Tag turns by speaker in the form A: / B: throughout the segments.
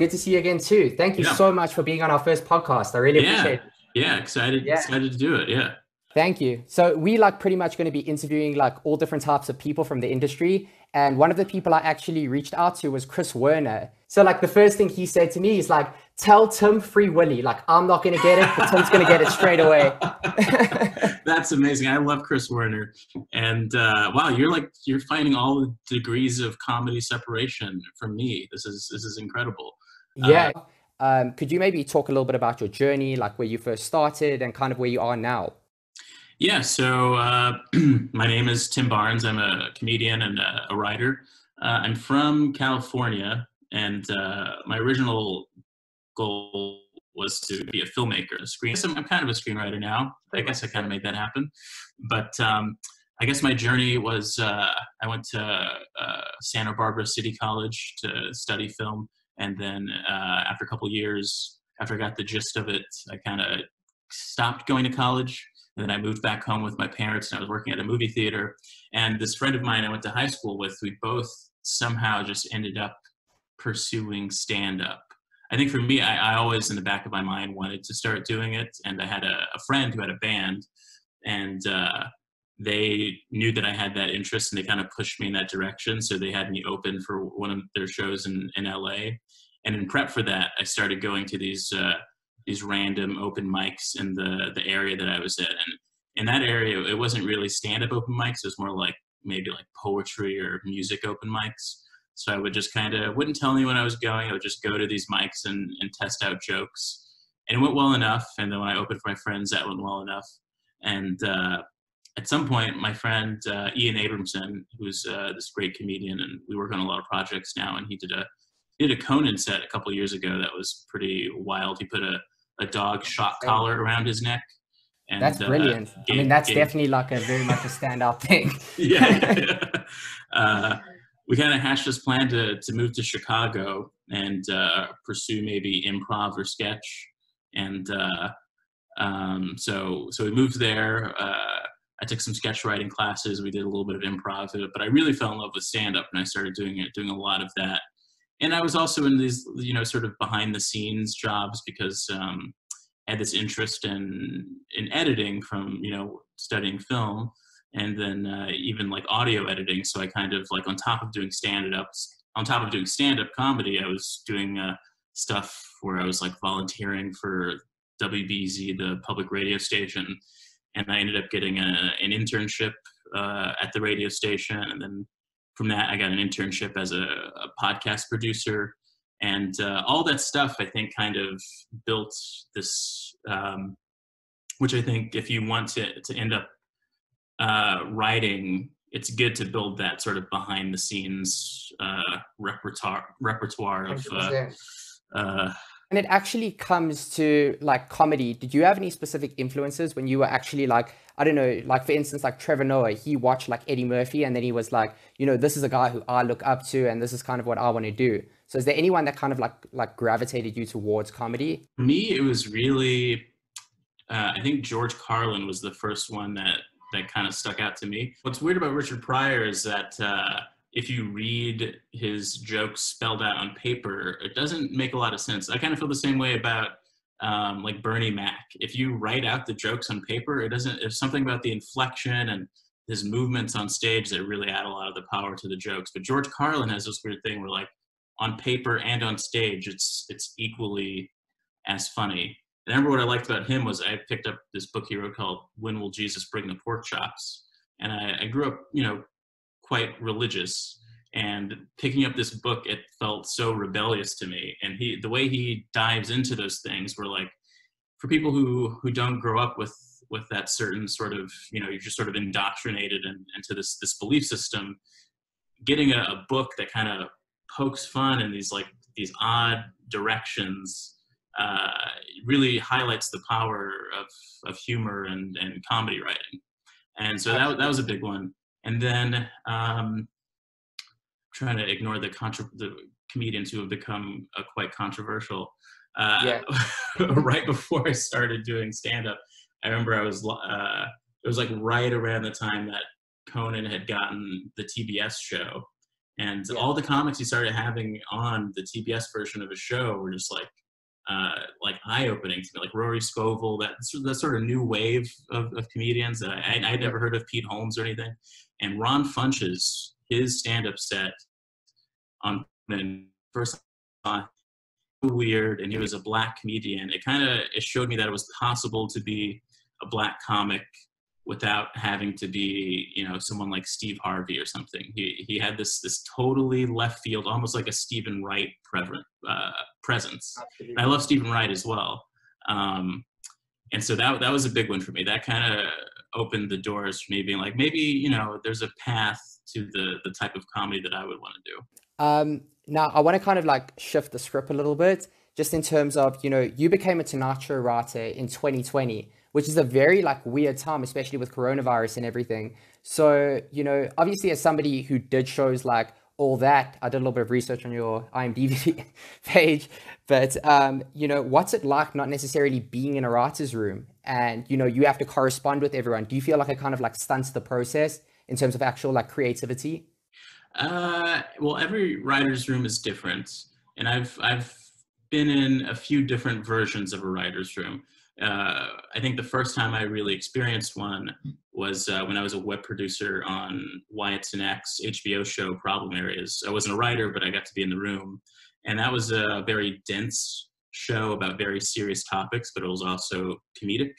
A: good to see you again too. Thank you
B: Yeah.
A: so much for being on our first podcast. I really
B: Yeah.
A: appreciate it.
B: Yeah. Excited.
A: Yeah.
B: Excited to do it. Yeah.
A: Thank you. So we like pretty much going to be interviewing like all different types of people from the industry. And one of the people I actually reached out to was Chris Werner. So like the first thing he said to me is like, tell Tim Free Willy, like I'm not going to get it, but Tim's going to get it straight away.
B: That's amazing. I love Chris Werner. And wow, you're finding all the degrees of comedy separation from me. This is incredible.
A: Yeah. Could you maybe talk a little bit about your journey, like where you first started and kind of where you are now?
B: Yeah, so my name is Tim Barnes. I'm a comedian and a writer. I'm from California, and my original goal was to be a filmmaker, I'm kind of a screenwriter now. I guess I kind of made that happen. But I guess my journey was I went to Santa Barbara City College to study film, and then after a couple of years, after I got the gist of it, I kind of stopped going to college. And then I moved back home with my parents, and I was working at a movie theater. And this friend of mine I went to high school with, we both somehow just ended up pursuing stand-up. I think for me, I always in the back of my mind wanted to start doing it. And I had a friend who had a band, and they knew that I had that interest, and they kind of pushed me in that direction. So they had me open for one of their shows in LA. And in prep for that, I started going to these random open mics in the area that I was in. And in that area, it wasn't really stand-up open mics. It was more like maybe like poetry or music open mics. So I would just kind of wouldn't tell anyone I was going. I would just go to these mics and test out jokes. And it went well enough. And then when I opened for my friends, that went well enough. And at some point, my friend Ian Abramson, who's this great comedian, and we work on a lot of projects now, and he did a Conan set a couple of years ago that was pretty wild. He put a dog shock collar around his neck. And,
A: that's brilliant. I mean, that's definitely like a very much a standout thing.
B: We kind of hashed this plan to move to Chicago and pursue maybe improv or sketch. And so we moved there. I took some sketch writing classes. We did a little bit of improv, but I really fell in love with stand-up, and I started doing a lot of that. And I was also in these, sort of behind the scenes jobs because I had this interest in editing from, studying film, and then even like audio editing. So I kind of like on top of doing stand-up comedy, I was doing stuff where I was like volunteering for WBZ, the public radio station. And I ended up getting an internship at the radio station. And then from that, I got an internship as a podcast producer, and all that stuff, I think, kind of built this, which I think if you want to end up writing, it's good to build that sort of behind the scenes repertoire of.
A: And it actually comes to like comedy. Did you have any specific influences when you were actually like, I don't know, like for instance, like Trevor Noah, he watched like Eddie Murphy, and then he was like, this is a guy who I look up to, and this is kind of what I want to do. So is there anyone that kind of like gravitated you towards comedy?
B: For me, it was really, I think George Carlin was the first one that kind of stuck out to me. What's weird about Richard Pryor is that if you read his jokes spelled out on paper, it doesn't make a lot of sense. I kind of feel the same way about like Bernie Mac. If you write out the jokes on paper, there's something about the inflection and his movements on stage that really add a lot of the power to the jokes. But George Carlin has this weird thing where like on paper and on stage, it's equally as funny. And I remember what I liked about him was I picked up this book he wrote called When Will Jesus Bring the Pork Chops? And I grew up, quite religious, and picking up this book, it felt so rebellious to me. And the way he dives into those things were like, for people who don't grow up with that certain sort of, you're just sort of indoctrinated into this belief system, getting a book that kind of pokes fun in these odd directions really highlights the power of humor and comedy writing. And so that was a big one. And then trying to ignore the comedians who have become quite controversial. Right before I started doing stand-up, I remember it was like right around the time that Conan had gotten the TBS show. And
A: Yeah.
B: all the comics he started having on the TBS version of his show were just like eye-opening to me, like Rory Scovel, that sort of new wave of comedians that I'd never heard of, Pete Holmes or anything. And Ron Funches, his stand-up set on first weird, and he was a black comedian. It showed me that it was possible to be a black comic without having to be, someone like Steve Harvey or something. He had this totally left field, almost like a Stephen Wright presence.
A: Absolutely.
B: And I love Stephen Wright as well. And so that was a big one for me. That kind of opened the doors for me, being like, maybe, there's a path to the type of comedy that I would want to do.
A: Now, I want to kind of like shift the script a little bit, just in terms of, you became a Tonight Show writer in 2020, which is a very like weird time, especially with coronavirus and everything. So, obviously as somebody who did shows like All That, I did a little bit of research on your IMDb page, but, what's it like not necessarily being in a writer's room and, you have to correspond with everyone? Do you feel like it kind of like stunts the process in terms of actual like creativity?
B: Well, every writer's room is different, and I've been in a few different versions of a writer's room. I think the first time I really experienced one was when I was a web producer on Wyatt's and X HBO show Problem Areas. I wasn't a writer, but I got to be in the room, and that was a very dense show about very serious topics, but it was also comedic.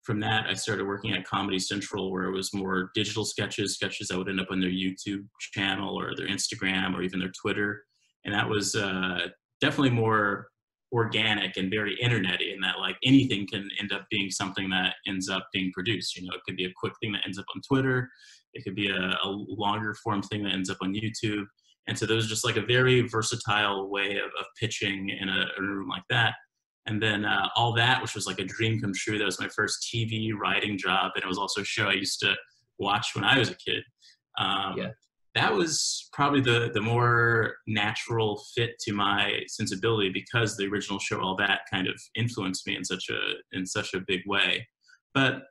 B: From that, I started working at Comedy Central, where it was more digital sketches that would end up on their YouTube channel or their Instagram or even their Twitter. And that was definitely more organic and very internety, in that like anything can end up being something that ends up being produced. It could be a quick thing that ends up on Twitter. It could be a longer form thing that ends up on YouTube. And so there was just like a very versatile way of pitching in a room like that. And then All That, which was like a dream come true. That was my first TV writing job. And it was also a show I used to watch when I was a kid. That was probably the more natural fit to my sensibility, because the original show All That kind of influenced me in such a big way. But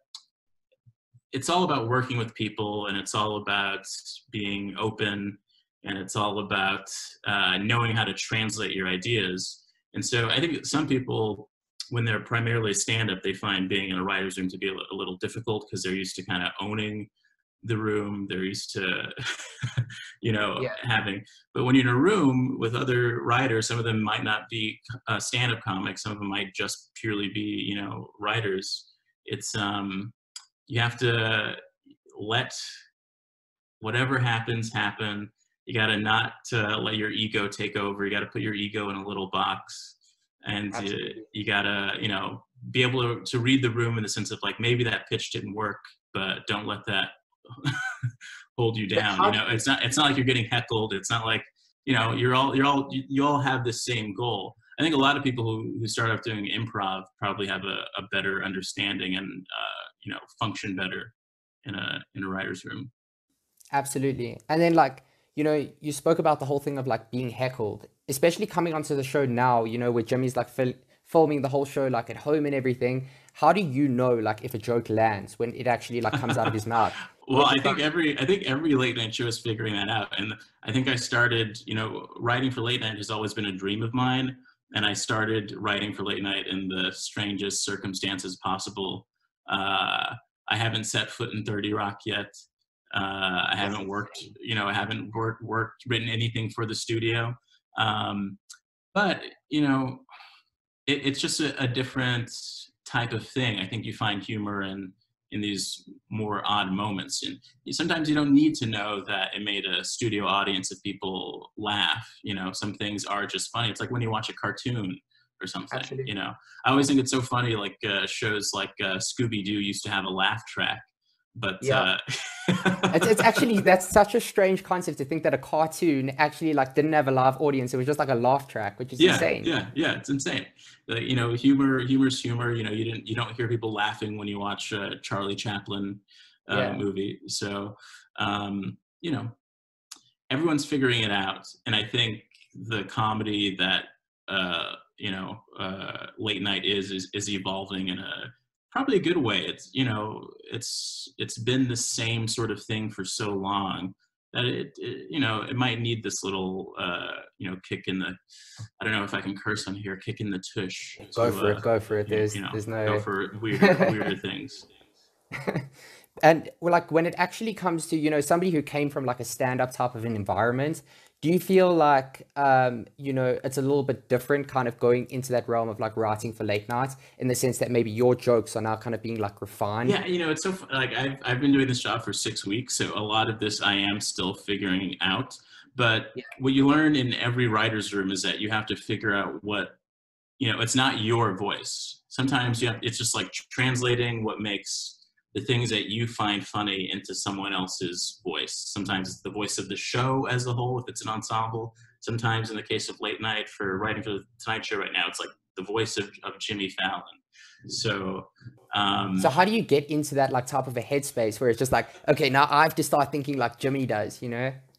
B: it's all about working with people, and it's all about being open, and it's all about knowing how to translate your ideas. And so I think some people, when they're primarily stand-up, they find being in a writer's room to be a little difficult, because they're used to kind of owning the room. They're used to, having. But when you're in a room with other writers, some of them might not be stand-up comics. Some of them might just purely be, writers. It's you have to let whatever happens happen. You got to not let your ego take over. You got to put your ego in a little box, and you got to, be able to read the room in the sense of like, maybe that pitch didn't work, but don't let that hold you down. It's not like you're getting heckled. It's not like, you all have the same goal. I think a lot of people who start off doing improv probably have a better understanding and, function better in a writer's room.
A: Absolutely. And then like, you spoke about the whole thing of like being heckled, especially coming onto the show now, where Jimmy's like filming the whole show like at home and everything. How do you know like if a joke lands when it actually like comes out of his mouth?
B: Well, I think every late night show is figuring that out. And I think I started, writing for late night has always been a dream of mine. And I started writing for late night in the strangest circumstances possible. I haven't set foot in 30 Rock yet. I haven't worked, written anything for the studio. But, it's just a different type of thing. I think you find humor in these more odd moments. And sometimes you don't need to know that it made a studio audience of people laugh. Some things are just funny. It's like when you watch a cartoon or something.
A: Absolutely.
B: I always think it's so funny, like shows like Scooby-Doo used to have a laugh track. But
A: yeah. It's actually, that's such a strange concept to think that a cartoon actually like didn't have a live audience. It was just like a laugh track, which is insane.
B: Yeah, it's insane. Humor's humor. You don't hear people laughing when you watch a Charlie Chaplin movie. So everyone's figuring it out, and I think the comedy that late night is evolving in probably a good way. It's been the same sort of thing for so long that it might need this little, kick in the, I don't know if I can curse on here, kick in the tush
A: Go for it. Go for it. There's
B: go
A: no.
B: for weirder things.
A: And well, like when it actually comes to, somebody who came from like a stand-up type of an environment, do you feel like, it's a little bit different kind of going into that realm of like writing for late nights in the sense that maybe your jokes are now kind of being like refined?
B: Yeah, it's so like I've been doing this job for 6 weeks, so a lot of this I am still figuring out. But
A: Yeah.
B: what you learn in every writer's room is that you have to figure out what, it's not your voice. Sometimes it's just like translating what makes the things that you find funny into someone else's voice. Sometimes it's the voice of the show as a whole, if it's an ensemble. Sometimes in the case of late night, for writing for the Tonight Show right now, it's like the voice of Jimmy Fallon. So,
A: So how do you get into that like type of a headspace where it's just like, okay, now I have to start thinking like Jimmy does,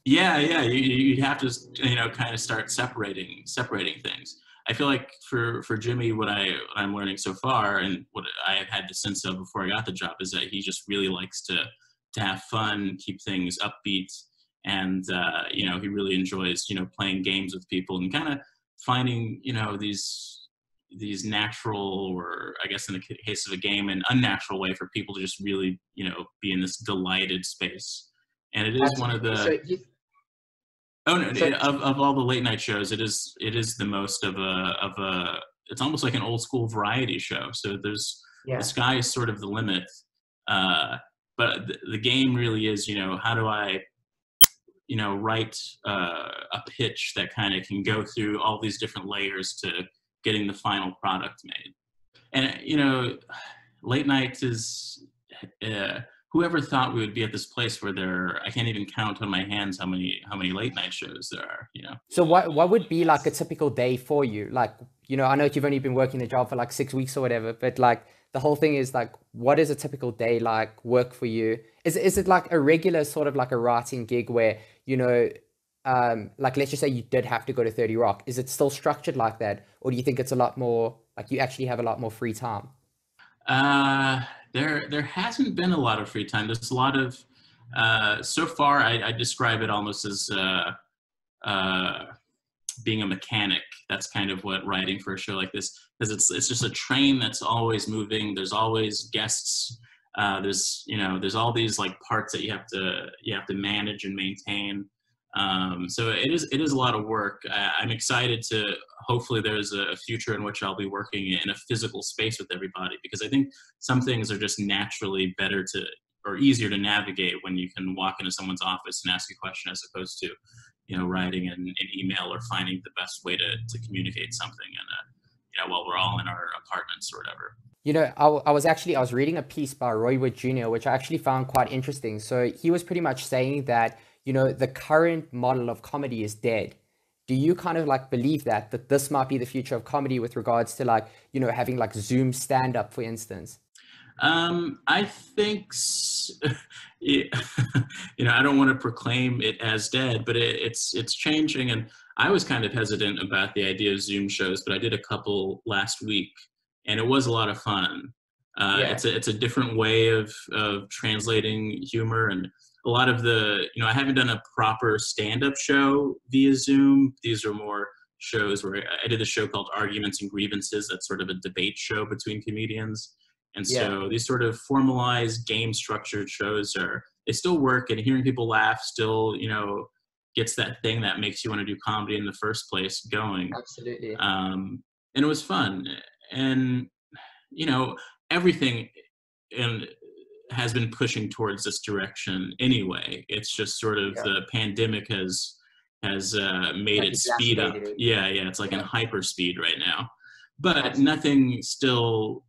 B: yeah, you have to, kind of start separating things. I feel like for Jimmy, what I'm learning so far, and what I have had the sense of before I got the job, is that he just really likes to have fun, keep things upbeat, and he really enjoys playing games with people and kind of finding these natural, or I guess in the case of a game, an unnatural way for people to just really be in this delighted space. And it is one of
A: Absolutely.
B: the, oh no,
A: So
B: of all the late night shows, it is the most of a it's almost like an old school variety show. So the
A: yeah,
B: sky is sort of the limit. But the game really is, how do I write a pitch that kind of can go through all these different layers to getting the final product made. And late night is, whoever thought we would be at this place where I can't even count on my hands how many late night shows there are.
A: so what would be like a typical day for you? Like, I know you've only been working the job for like 6 weeks or whatever, but like the whole thing is like, what is a typical day like work for you? Is it like a regular sort of like a writing gig where, like let's just say you did have to go to 30 Rock. Is it still structured like that? Or do you think it's a lot more like you actually have a lot more free time?
B: Uh, there hasn't been a lot of free time. There's a lot of, so far I describe it almost as uh, being a mechanic. That's kind of what writing for a show like this, because it's just a train that's always moving. There's always guests. There's all these like parts that you have to manage and maintain. So it is a lot of work. I'm excited to, hopefully there's a future in which I'll be working in a physical space with everybody, because I think some things are just naturally better to, or easier to navigate when you can walk into someone's office and ask a question, as opposed to writing an email or finding the best way to communicate something, and while we're all in our apartments or whatever.
A: I was reading a piece by Roy Wood Jr., which I actually found quite interesting. So he was pretty much saying that, the current model of comedy is dead. Do you kind of like believe that this might be the future of comedy with regards to like, having like Zoom stand up, for instance?
B: I think, yeah, I don't want to proclaim it as dead, but it's changing. And I was kind of hesitant about the idea of Zoom shows, but I did a couple last week, and it was a lot of fun.
A: Yeah.
B: It's a different way of translating humor, and a lot of I haven't done a proper stand-up show via Zoom. These are more shows where I did a show called Arguments and Grievances. That's sort of a debate show between comedians. And
A: Yeah.
B: so these sort of formalized game structured shows they still work, and hearing people laugh still, gets that thing that makes you want to do comedy in the first place going.
A: Absolutely.
B: And it was fun. And, everything and has been pushing towards this direction anyway. It's just sort of
A: Yeah.
B: the pandemic has made
A: Like
B: it speed up.
A: exacerbated it.
B: Yeah, it's like in
A: Yeah.
B: hyper speed right now. But
A: Absolutely.
B: nothing still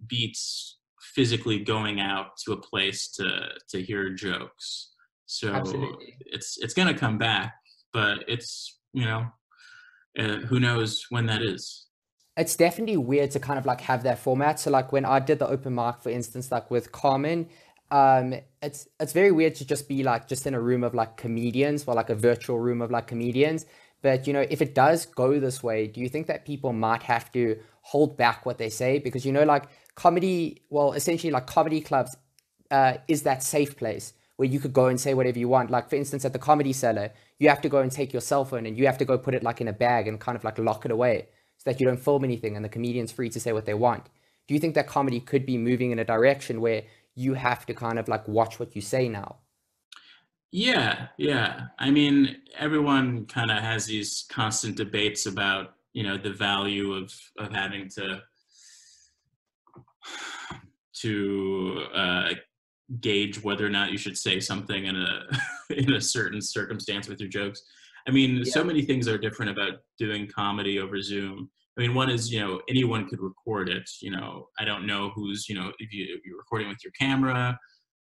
B: beats physically going out to a place to hear jokes. So
A: Absolutely.
B: it's gonna come back, but it's who knows when that is.
A: It's definitely weird to kind of like have that format. So like when I did the open mic, for instance, like with Carmen, it's very weird to just be like just in a room of like comedians, or like a virtual room of like comedians. But if it does go this way, do you think that people might have to hold back what they say? Because like comedy, well, essentially like comedy clubs is that safe place where you could go and say whatever you want. Like, for instance, at the Comedy Cellar, you have to go and take your cell phone and you have to go put it like in a bag and kind of like lock it away so that you don't film anything and the comedian's free to say what they want. Do you think that comedy could be moving in a direction where you have to kind of like watch what you say now?
B: Yeah, yeah. I mean, everyone kind of has these constant debates about, the value of having to gauge whether or not you should say something in a in a certain circumstance with your jokes. I mean,
A: Yeah.
B: so many things are different about doing comedy over Zoom. I mean, one is, anyone could record it. I don't know who's, if you're recording with your camera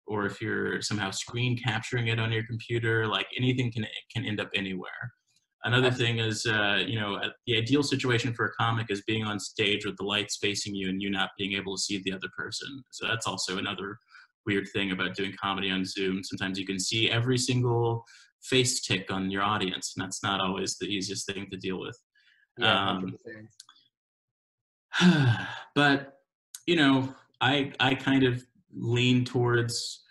B: or if you're somehow screen capturing it on your computer, like anything can end up anywhere. Another thing is, the ideal situation for a comic is being on stage with the lights facing you and you not being able to see the other person. So that's also another weird thing about doing comedy on Zoom. Sometimes you can see every single face tick on your audience, and that's not always the easiest thing to deal with.
A: Yeah,
B: Um,
A: 100%.
B: but I kind of lean towards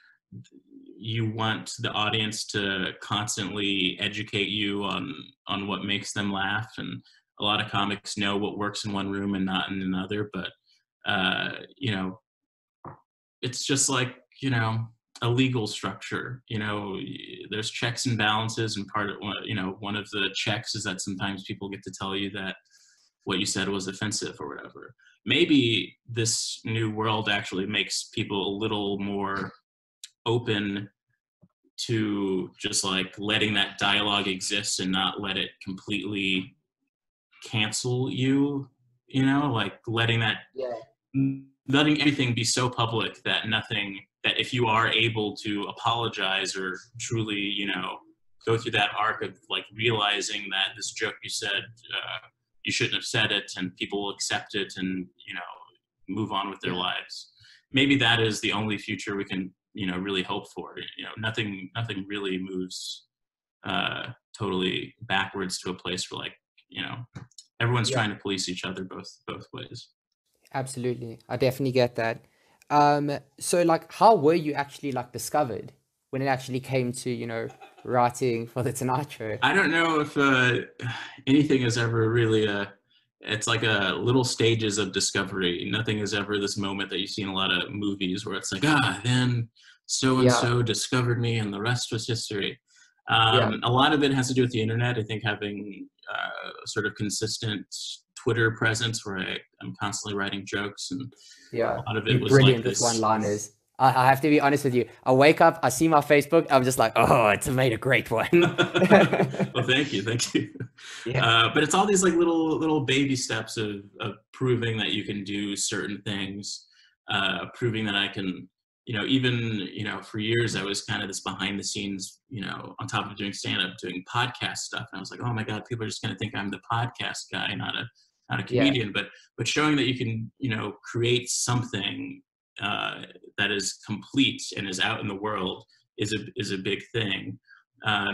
B: you want the audience to constantly educate you on what makes them laugh, and a lot of comics know what works in one room and not in another. But it's just like a legal structure. There's checks and balances, and part of one of the checks is that sometimes people get to tell you that what you said was offensive or whatever. Maybe this new world actually makes people a little more open to just like letting that dialogue exist and not let it completely cancel you, like
A: Yeah.
B: letting everything be so public that nothing, that if you are able to apologize or truly, go through that arc of like realizing that this joke you said, you shouldn't have said it, and people will accept it and, move on with their
A: Yeah.
B: lives. Maybe that is the only future we can, really hope for. Nothing really moves totally backwards to a place where like, everyone's
A: Yeah.
B: trying to police each other both ways.
A: Absolutely. I definitely get that. So like how were you actually like discovered when it actually came to, writing for the Tonight Show?
B: I don't know if anything is ever really it's like a little stages of discovery. Nothing is ever this moment that you see in a lot of movies where it's like, then so and
A: Yeah.
B: so discovered me and the rest was history.
A: Yeah.
B: A lot of it has to do with the internet. I think having sort of consistent Twitter presence where I'm constantly writing jokes, and a
A: Yeah.
B: lot of it
A: You're
B: was like
A: brilliant with
B: this.
A: one-liners. I have to be honest with you. I wake up, I see my Facebook, I'm just like, oh, it's made a great one.
B: Well, thank you.
A: Yeah.
B: But it's all these like little baby steps of proving that you can do certain things, proving that I can, even, for years I was kind of this behind the scenes, on top of doing stand up, doing podcast stuff. And I was like, oh my God, people are just going to think I'm the podcast guy, not a
A: Yeah.
B: comedian. But showing that you can, create something that is complete and is out in the world is a big thing.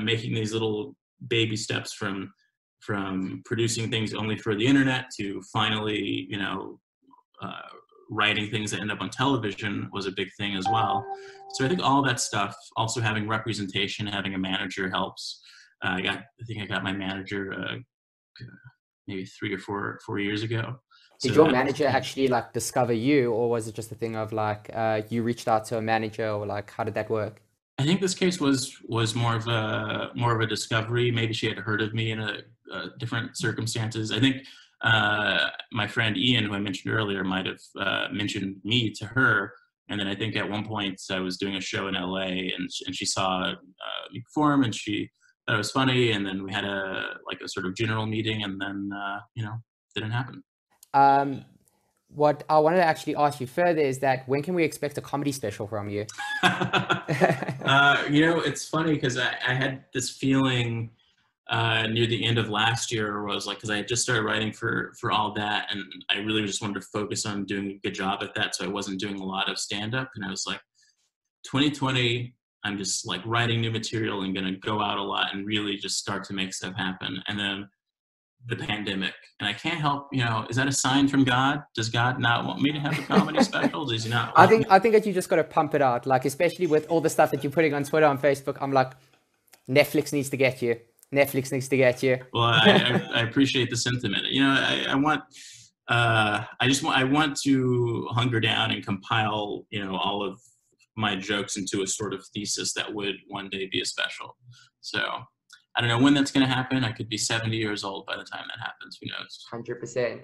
B: Making these little baby steps from producing things only for the internet to finally, uh, writing things that end up on television was a big thing as well. So I think all that stuff, also having representation, having a manager helps. I think I got my manager maybe 3 or 4 years ago.
A: Did
B: So
A: your
B: that
A: manager
B: kind of,
A: actually like discover you, or was it just a thing of like you reached out to a manager, or like how did that work?
B: I think this case was more of a discovery. Maybe she had heard of me in a different circumstances. I think my friend Ian, who I mentioned earlier, might have mentioned me to her. And then I think at one point I was doing a show in LA, and she saw me perform, and she thought it was funny. And then we had a sort of general meeting, and then didn't happen.
A: Um, what I wanted to actually ask you further is that when can we expect a comedy special from you?
B: It's funny because I had this feeling near the end of last year where I was like, because I had just started writing for all that, and I really just wanted to focus on doing a good job at that, so I wasn't doing a lot of stand-up, and I was like, 2020, I'm just like writing new material and gonna go out a lot and really just start to make stuff happen. And then the pandemic, and I can't help, is that a sign from God? Does God not want me to have a comedy special? Does he not
A: I
B: want
A: think
B: me?
A: I think that you just got to pump it out, like especially with all the stuff that you're putting on Twitter and Facebook. I'm like, Netflix needs to get you. Netflix needs to get you.
B: Well, I appreciate the sentiment. I want I want to hunker down and compile, all of my jokes into a sort of thesis that would one day be a special. So I don't know when that's going to happen. I could be 70 years old by the time that happens. Who knows?
A: 100%.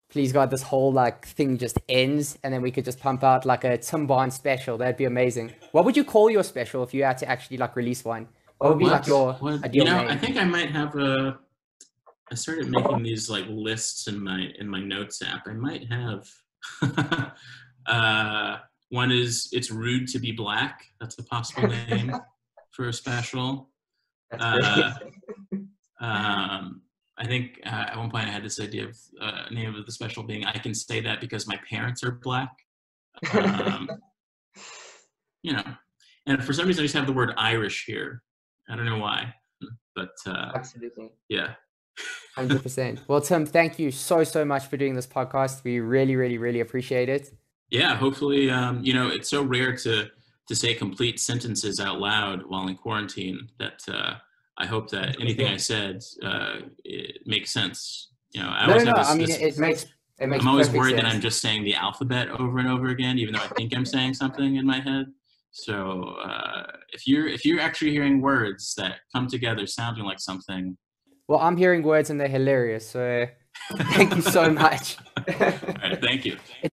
A: Please God, this whole like thing just ends, and then we could just pump out like a Tim Barnes special. That'd be amazing. What would you call your special if you had to actually like release one? What would be like your ideal name?
B: I think I might have I started making these like lists in my notes app. I might have one is It's Rude to Be Black. That's a possible name for a special. I think at one point I had this idea of name of the special being I Can Say That Because My Parents Are Black. And for some reason I just have the word Irish here. I don't know why, but
A: Absolutely.
B: Yeah.
A: 100%. Well, Tim, thank you so much for doing this podcast. We really, really, really appreciate it.
B: Yeah, hopefully, it's so rare to say complete sentences out loud while in quarantine that I hope that anything I said it makes sense.
A: It makes
B: I'm always worried
A: sense.
B: that I'm just saying the alphabet over and over again, even though I think I'm saying something in my head. So if you're actually hearing words that come together sounding like something,
A: well, I'm hearing words and they're hilarious. So thank you so much.
B: All right, thank you.